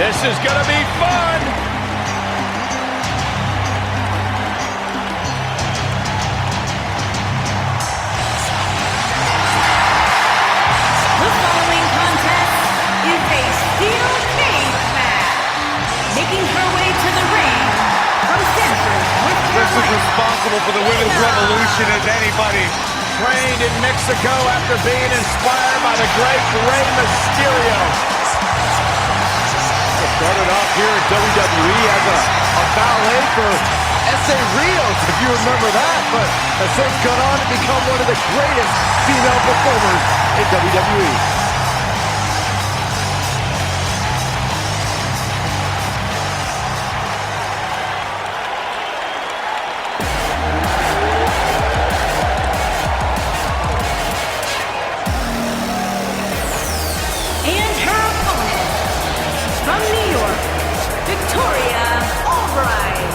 This is gonna be fun! The following contest is a steel cage match. Making her way to the ring from Stanford, North Carolina. This is responsible for the women's revolution as anybody. Trained in Mexico after being inspired by the great Rey Mysterio. Started off here at WWE as a ballet for S.A. Rios, if you remember that, but has since gone on to become one of the greatest female performers in WWE. From New York, Victoria Albright.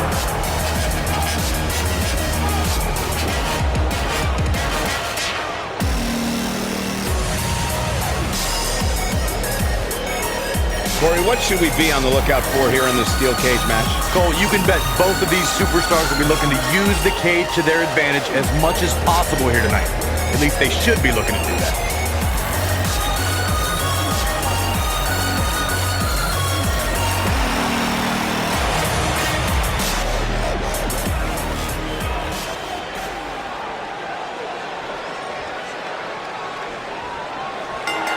Corey, what should we be on the lookout for here in this steel cage match? Cole, you can bet both of these superstars will be looking to use the cage to their advantage as much as possible here tonight. At least they should be looking to do that.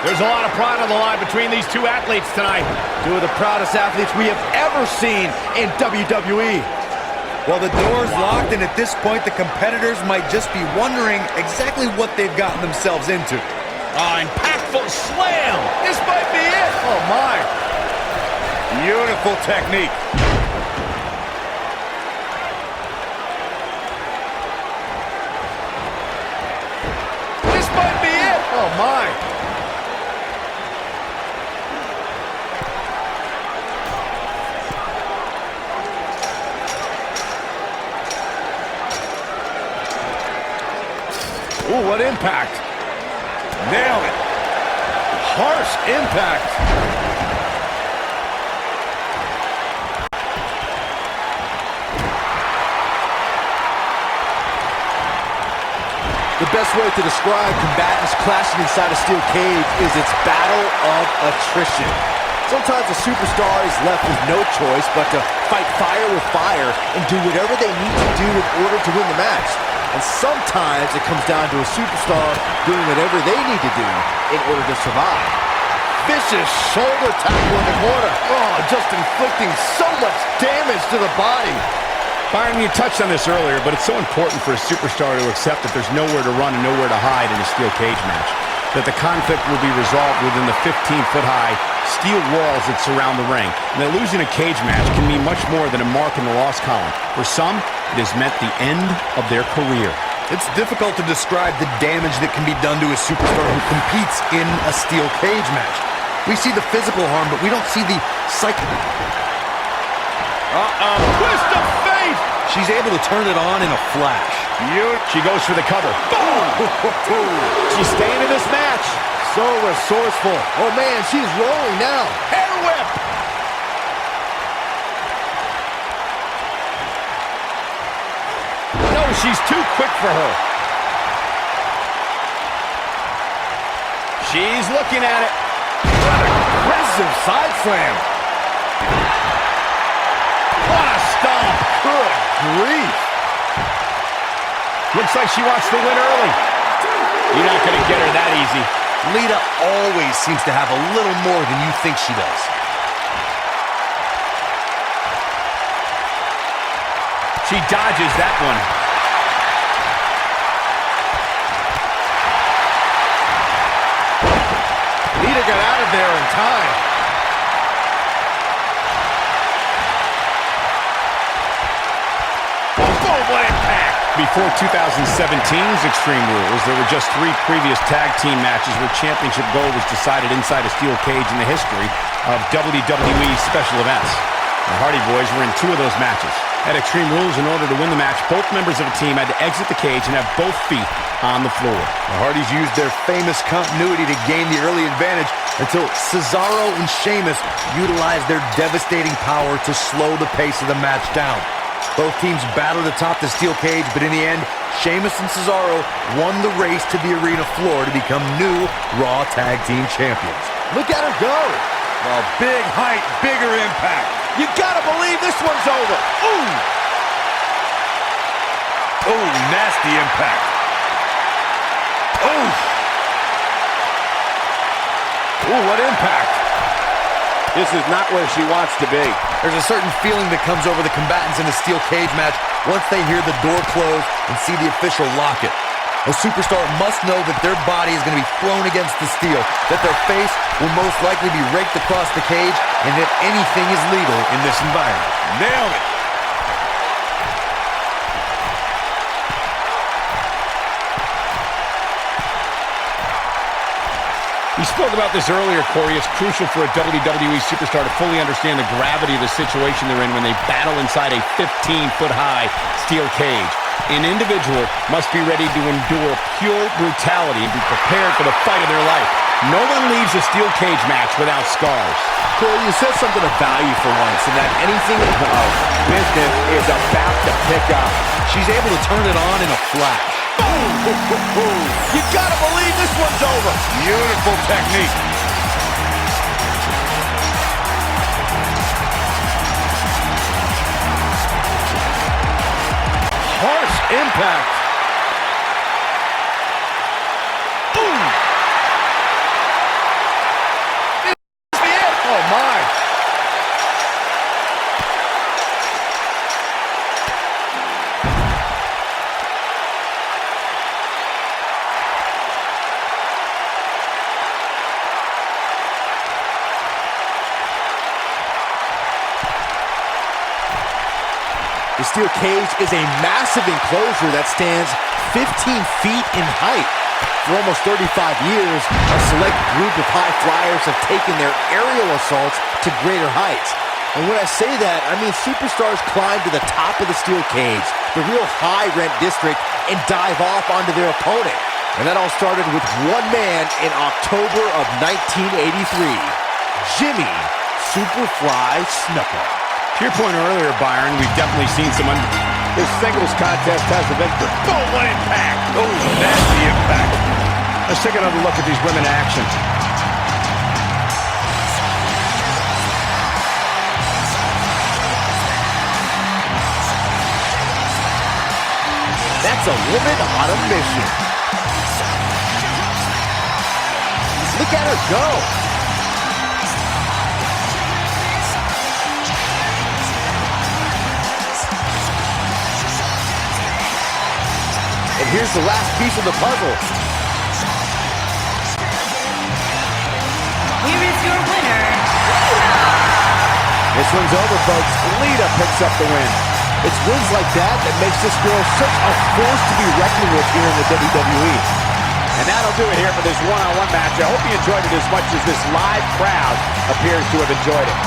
There's a lot of pride on the line between these two athletes tonight. Two of the proudest athletes we have ever seen in WWE. Well, the door's locked, and at this point, the competitors might just be wondering exactly what they've gotten themselves into. Impactful slam! This might be it! Oh, my. Beautiful technique. This might be it! Oh, my. Ooh, what impact. Nailed it. Harsh impact. The best way to describe combatants clashing inside a steel cage is its battle of attrition. Sometimes a superstar is left with no choice but to fight fire with fire and do whatever they need to do in order to win the match. And sometimes it comes down to a superstar doing whatever they need to do in order to survive. Vicious shoulder tackle in the corner. Oh, just inflicting so much damage to the body. Byron, you touched on this earlier, but it's so important for a superstar to accept that there's nowhere to run and nowhere to hide in a steel cage match. That the conflict will be resolved within the 15-foot-high steel walls that surround the ring. And that losing a cage match can mean much more than a mark in the loss column. For some, it has meant the end of their career. It's difficult to describe the damage that can be done to a superstar who competes in a steel cage match. We see the physical harm, but we don't see the psychic. Twist of fate! She's able to turn it on in a flash. She goes for the cover. Boom! She's staying in this match. So resourceful. Oh, man, she's rolling now. Hair whip! No, she's too quick for her. She's looking at it. What an aggressive side slam. What a stomp. Good grief. Looks like she wants to win early. You're not going to get her that easy. Lita always seems to have a little more than you think she does. She dodges that one. Lita got out of there in time. Boom, what impact! Before 2017's Extreme Rules, there were just 3 previous tag team matches where championship gold was decided inside a steel cage in the history of WWE special events. The Hardy Boys were in 2 of those matches. At Extreme Rules, in order to win the match, both members of a team had to exit the cage and have both feet on the floor. The Hardys used their famous continuity to gain the early advantage until Cesaro and Sheamus utilized their devastating power to slow the pace of the match down. Both teams battled atop the steel cage, but in the end, Sheamus and Cesaro won the race to the arena floor to become new Raw Tag Team Champions. Look at her go! Well, big height, bigger impact. You gotta believe this one's over. Ooh! Oh, nasty impact. Oh! Ooh, what impact. This is not where she wants to be. There's a certain feeling that comes over the combatants in a steel cage match once they hear the door close and see the official lock it. A superstar must know that their body is going to be thrown against the steel, that their face will most likely be raked across the cage, and that anything is legal in this environment. Nailed it. We spoke about this earlier, Corey. It's crucial for a WWE superstar to fully understand the gravity of the situation they're in when they battle inside a 15-foot-high steel cage. An individual must be ready to endure pure brutality and be prepared for the fight of their life. No one leaves a steel cage match without scars. Corey, you said something of value for once, and that anything business is about to pick up. She's able to turn it on in a flash. You gotta believe this one's over. Beautiful technique. Harsh impact. Boom! It's the end. Oh, my. The steel cage is a massive enclosure that stands 15 feet in height. For almost 35 years, a select group of high flyers have taken their aerial assaults to greater heights. And when I say that, I mean superstars climb to the top of the steel cage, the real high-rent district, and dive off onto their opponent. And that all started with one man in October of 1983, Jimmy Superfly Snuka. To your point earlier, Byron, we've definitely seen some This singles contest has a victor. Oh, what impact! Oh, nasty impact. Let's take another look at these women in action. That's a woman on a mission. Look at her go. And here's the last piece of the puzzle. Here is your winner, Lita. This one's over, folks. Lita picks up the win. It's wins like that that makes this girl such a force to be reckoned with here in the WWE. And that'll do it here for this one-on-one match. I hope you enjoyed it as much as this live crowd appears to have enjoyed it.